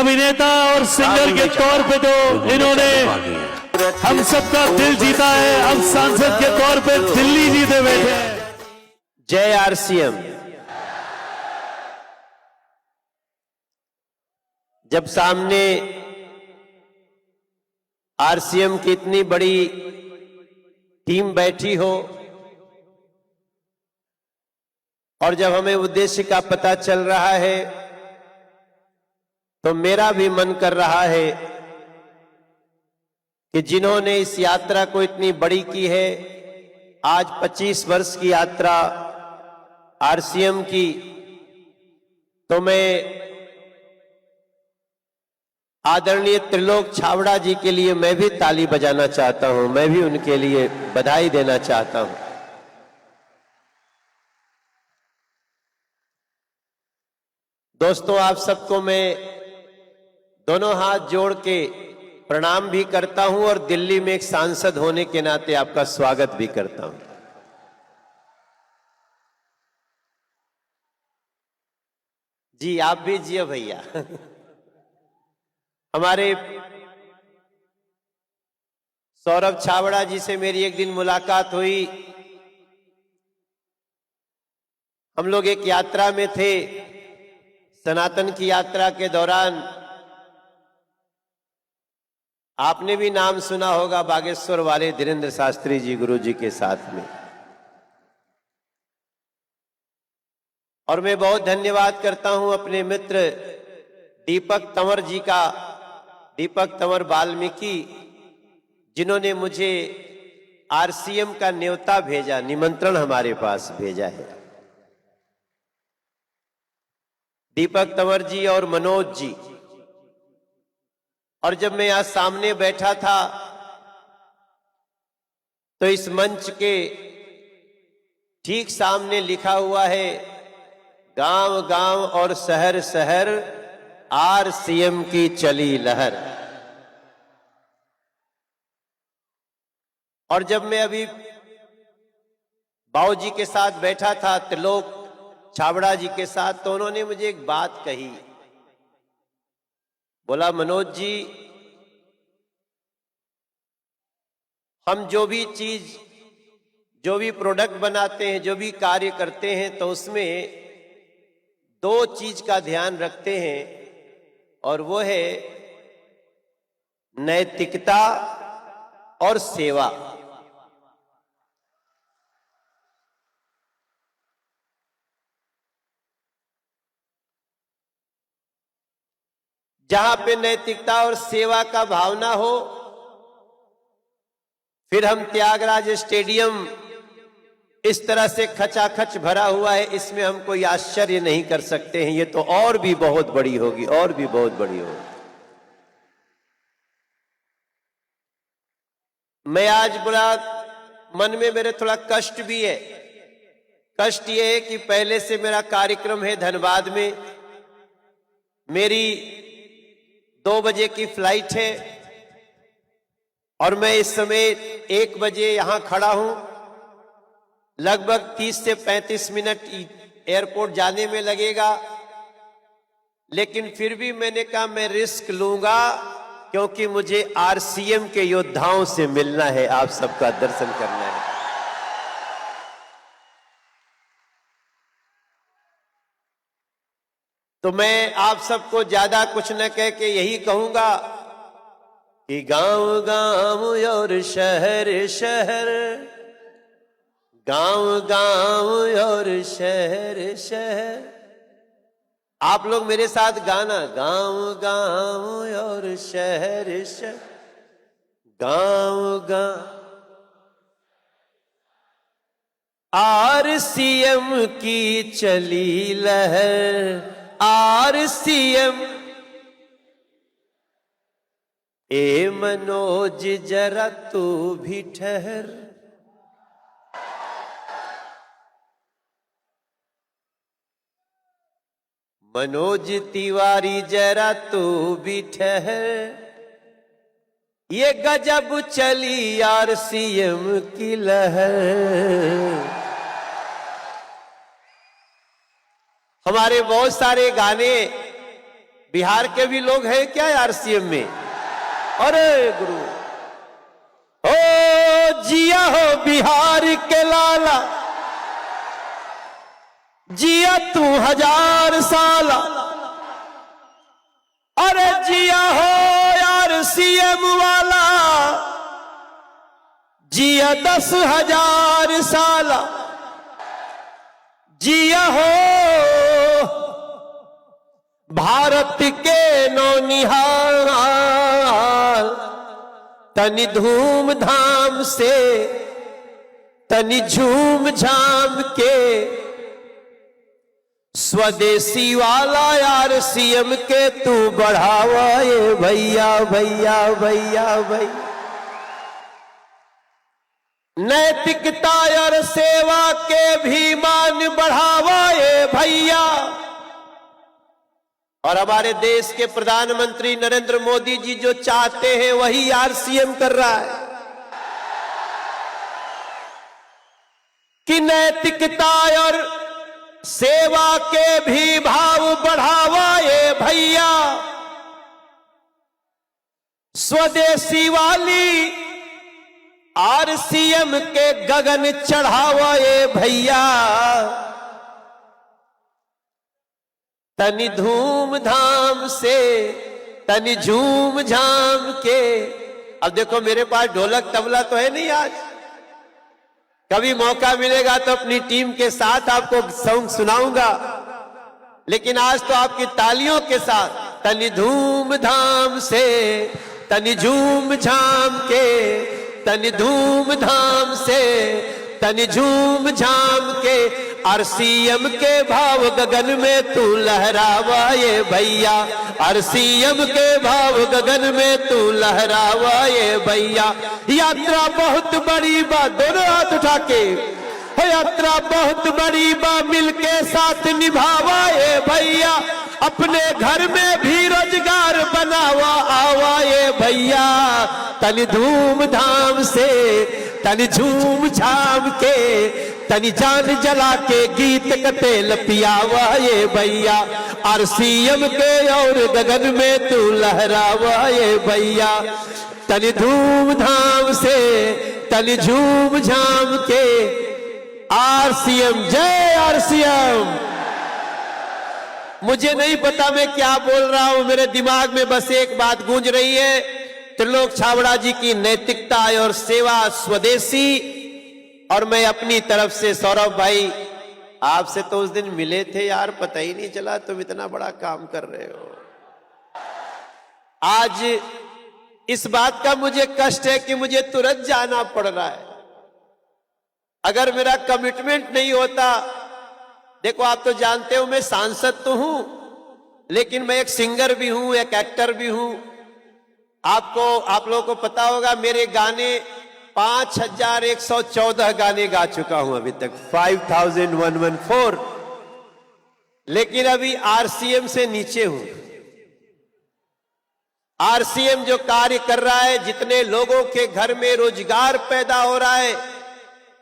अभिनेता और सिंगर के तौर पे जो इन्होंने हम सबका दिल जीता है, अब सांसद के तौर पे दिल्ली जीते बैठे हैं। जय आरसीएम। जब सामने आरसीएम की इतनी बड़ी टीम बैठी हो और जब हमें उद्देश्य का पता चल रहा है तो मेरा भी मन कर रहा है कि जिन्होंने इस यात्रा को इतनी बड़ी की है, आज 25 वर्ष की यात्रा आरसीएम की, तो मैं आदरणीय त्रिलोक छाबड़ा जी के लिए मैं भी ताली बजाना चाहता हूं, मैं भी उनके लिए बधाई देना चाहता हूं। दोस्तों, आप सबको मैं दोनों हाथ जोड़ के प्रणाम भी करता हूं और दिल्ली में एक सांसद होने के नाते आपका स्वागत भी करता हूं। जी, आप भी जिए भैया। हमारे सौरभ छाबड़ा जी से मेरी एक दिन मुलाकात हुई। हम लोग एक यात्रा में थे, सनातन की यात्रा के दौरान आपने भी नाम सुना होगा बागेश्वर वाले धीरेन्द्र शास्त्री जी गुरु जी के साथ में। और मैं बहुत धन्यवाद करता हूं अपने मित्र दीपक तंवर जी का, दीपक तंवर वाल्मीकि, जिन्होंने मुझे आरसीएम का न्योता भेजा, निमंत्रण हमारे पास भेजा है। दीपक तंवर जी और मनोज जी। और जब मैं यहां सामने बैठा था तो इस मंच के ठीक सामने लिखा हुआ है, गांव गांव और शहर शहर आरसीएम की चली लहर। और जब मैं अभी बाबू जी के साथ बैठा था, त्रिलोक छाबड़ा जी के साथ, तो उन्होंने मुझे एक बात कही। बोला, मनोज जी, हम जो भी चीज, जो भी प्रोडक्ट बनाते हैं, जो भी कार्य करते हैं, तो उसमें दो चीज का ध्यान रखते हैं, और वो है नैतिकता और सेवा। जहां पे नैतिकता और सेवा का भावना हो, फिर हम त्यागराज स्टेडियम इस तरह से खचाखच भरा हुआ है, इसमें हम कोई आश्चर्य नहीं कर सकते हैं। ये तो और भी बहुत बड़ी होगी, और भी बहुत बड़ी होगी। मैं आज बड़ा मन में मेरे थोड़ा कष्ट भी है। कष्ट ये है कि पहले से मेरा कार्यक्रम है धनबाद में, मेरी 2 बजे की फ्लाइट है और मैं इस समय 1 बजे यहां खड़ा हूं। लगभग 30 से 35 मिनट एयरपोर्ट जाने में लगेगा, लेकिन फिर भी मैंने कहा मैं रिस्क लूंगा, क्योंकि मुझे आरसीएम के योद्धाओं से मिलना है, आप सबका दर्शन करना है। तो मैं आप सबको ज्यादा कुछ न कह के यही कहूंगा कि गांव गांव और शहर शहर, गांव गांव और शहर शहर। आप लोग मेरे साथ गाना, गांव गांव और शहर शहर, गांव गांव। आरसीएम की चली लहर, आरसीएम। ए मनोज जरा तू भी ठहर, मनोज तिवारी जरा तू भी ठहर। ये गजब चली आरसीएम की लहर। हमारे बहुत सारे गाने बिहार के भी लोग हैं क्या आरसीएम में? अरे गुरु, ओ जिया हो बिहार के लाला, जिया तू 1000 साला। अरे जिया हो यार सीएम वाला, जिया 10,000 साला। जिया हो भारत के नौनिहाल, तनि धूमधाम से तनि झूम झाम के, स्वदेशी वाला यार सीएम के तू बढ़ावा ये भैया भैया भैया भैया। नैतिकता और सेवा के भी मान बढ़ावा ये भैया। और हमारे देश के प्रधानमंत्री नरेंद्र मोदी जी जो चाहते हैं वही आरसीएम कर रहा है कि नैतिकता और सेवा के भी भाव बढ़ावा ये भैया। स्वदेशी वाली आरसीएम के गगन चढ़ावा ये भैया। तनि धूमधाम से तनि झूम झाम के। अब देखो मेरे पास ढोलक तबला तो है नहीं आज, कभी मौका मिलेगा तो अपनी टीम के साथ आपको सॉन्ग सुनाऊंगा, लेकिन आज तो आपकी तालियों के साथ तनि धूमधाम से तनि झूम झाम के, तनि धूमधाम से तनि झूम झाम के। आरसीएम के भाव गगन में तू लहरावा ये भैया, आरसीएम के भाव गगन में तू लहरावा ये भैया। यात्रा बहुत बड़ी बा, दोनों हाथ उठा के, यात्रा बहुत बड़ी बा, मिलके साथ निभावा ये भैया। अपने घर में भी रोजगार बनावा आवा ये भैया। तनि धूमधाम से तनि झूम झाम के, तनि जान जला के गीत कतेल पियावा ये भैया। आरसीएम के और गगन में तू लहरावा ये भैया। तनि धूमधाम से तनि झूम झाम के। आरसीएम जय आरसीएम। मुझे नहीं पता मैं क्या बोल रहा हूं, मेरे दिमाग में बस एक बात गूंज रही है, त्रिलोक छाबड़ा जी की नैतिकता और सेवा स्वदेशी। और मैं अपनी तरफ से सौरभ भाई, आपसे तो उस दिन मिले थे यार, पता ही नहीं चला तुम इतना बड़ा काम कर रहे हो। आज इस बात का मुझे कष्ट है कि मुझे तुरंत जाना पड़ रहा है। अगर मेरा कमिटमेंट नहीं होता, देखो आप तो जानते हो मैं सांसद तो हूं, लेकिन मैं एक सिंगर भी हूं, एक एक्टर भी हूं। आप लोगों को पता होगा मेरे गाने 5114 गाने गा चुका हूं अभी तक, 5114। लेकिन अभी आरसीएम से नीचे हूं। आरसीएम जो कार्य कर रहा है, जितने लोगों के घर में रोजगार पैदा हो रहा है,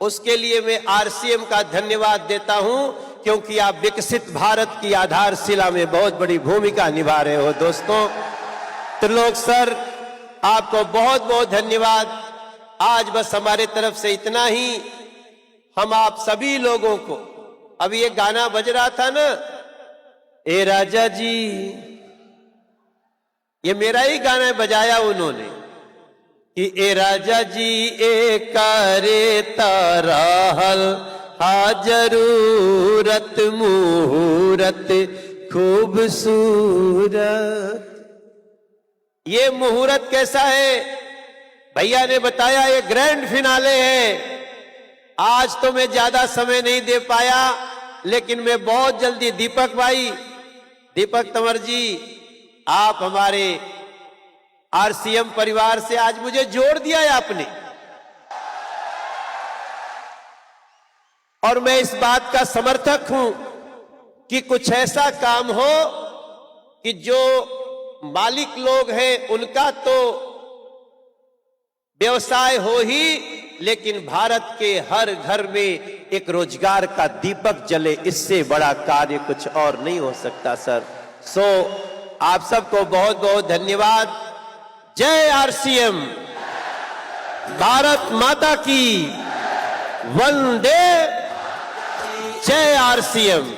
उसके लिए मैं आरसीएम का धन्यवाद देता हूं, क्योंकि आप विकसित भारत की आधारशिला में बहुत बड़ी भूमिका निभा रहे हो दोस्तों। त्रिलोक सर, आपको बहुत बहुत धन्यवाद। आज बस हमारे तरफ से इतना ही। हम आप सभी लोगों को, अभी एक गाना बज रहा था ना, ए राजा जी, ये मेरा ही गाना बजाया उन्होंने कि ए राजा जी ए करे ताराहल हा जरूरत मुहूर्त खूबसूरत। ये मुहूर्त कैसा है भैया ने बताया, ये ग्रैंड फिनाले है। आज तो मैं ज्यादा समय नहीं दे पाया, लेकिन मैं बहुत जल्दी, दीपक भाई, दीपक तंवर जी, आप हमारे आरसीएम परिवार से आज मुझे जोड़ दिया है आपने। और मैं इस बात का समर्थक हूं कि कुछ ऐसा काम हो कि जो मालिक लोग हैं उनका तो व्यवसाय हो ही, लेकिन भारत के हर घर में एक रोजगार का दीपक जले। इससे बड़ा कार्य कुछ और नहीं हो सकता सर। सो आप सबको बहुत बहुत धन्यवाद। जय आरसीएम, भारत माता की वंदे, जय आरसीएम।